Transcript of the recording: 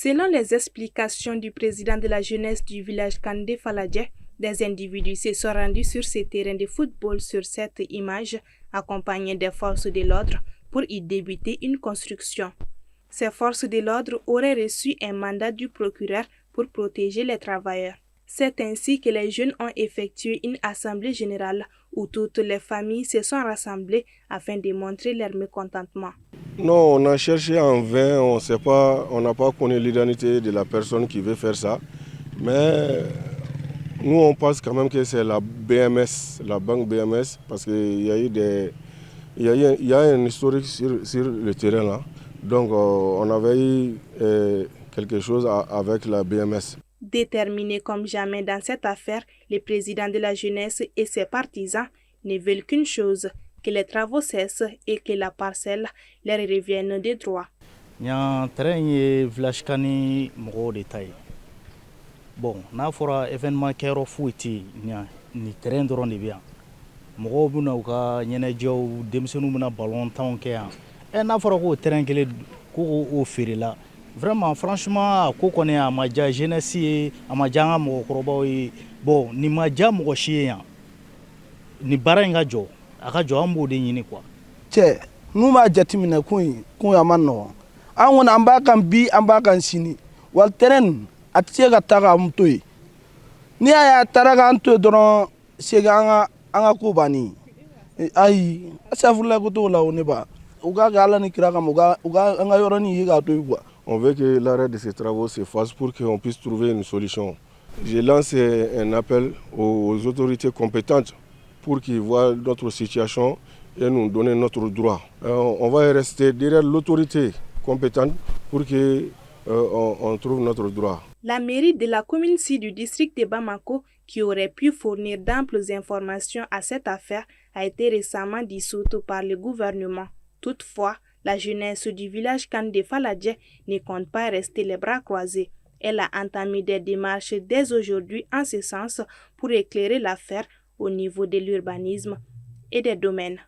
Selon les explications du président de la jeunesse du village Kandé Faladje, des individus se sont rendus sur ce terrain de football sur cette image, accompagnés des forces de l'ordre, pour y débuter une construction. Ces forces de l'ordre auraient reçu un mandat du procureur pour protéger les travailleurs. C'est ainsi que les jeunes ont effectué une assemblée générale où toutes les familles se sont rassemblées afin de montrer leur mécontentement. Non, on a cherché en vain, on n'a pas connu l'identité de la personne qui veut faire ça. Mais nous, on pense quand même que c'est la BMS, la banque BMS, parce qu'il y a eu il y a un historique sur le terrain là. Donc on avait eu quelque chose avec la BMS. Déterminés comme jamais dans cette affaire, le président de la jeunesse et ses partisans ne veulent qu'une chose, que les travaux cessent et que la parcelle leur revienne de droit. Bon, n'a fɔra événement kɛyɔrɔ foyi tɛ ni terrain dɔrɔn de bɛ yan mɔgɔw bɛna u ka ɲɛnajɛw denmisɛnninw bɛna ballon tanw kɛ yan n'a fɔra k'o terrain kelen k'o feerela vraiment franchement ko kɔni a ma diya jeunesse ye a ma diya an ka mɔgɔkɔrɔbaw ye bon nin ma diya mɔgɔ si ye yan ni baara in ka jɔ a ka jɔ an b'o de ɲini quoi. Cɛ n'u m'a jateminɛ kun a ma nɔgɔn an kɔni an b'a kan bi an b'a kan sini wal terrain a tɛ se ka taa k'an to yen ni y'a ye a taara k'an to yen dɔrɔn segi an ka ko banni ayi asafurulayi ko t'o la o ne ba u k'a kɛ ala ni kira kama u ka an ka yɔrɔnin ye k'a to yen quoi. On veut que l'arrêt de ces travaux se fasse pour qu'on puisse trouver une solution. Je lance un appel aux autorités compétentes pour qu'ils voient notre situation et nous donner notre droit. On va rester derrière l'autorité compétente pour qu'on trouve notre droit. La mairie de la commune sud du district de Bamako, qui aurait pu fournir d'amples informations à cette affaire, a été récemment dissoute par le gouvernement. Toutefois, la jeunesse du village Kandé Faladje ne compte pas rester les bras croisés. Elle a entamé des démarches dès aujourd'hui en ce sens pour éclairer l'affaire au niveau de l'urbanisme et des domaines.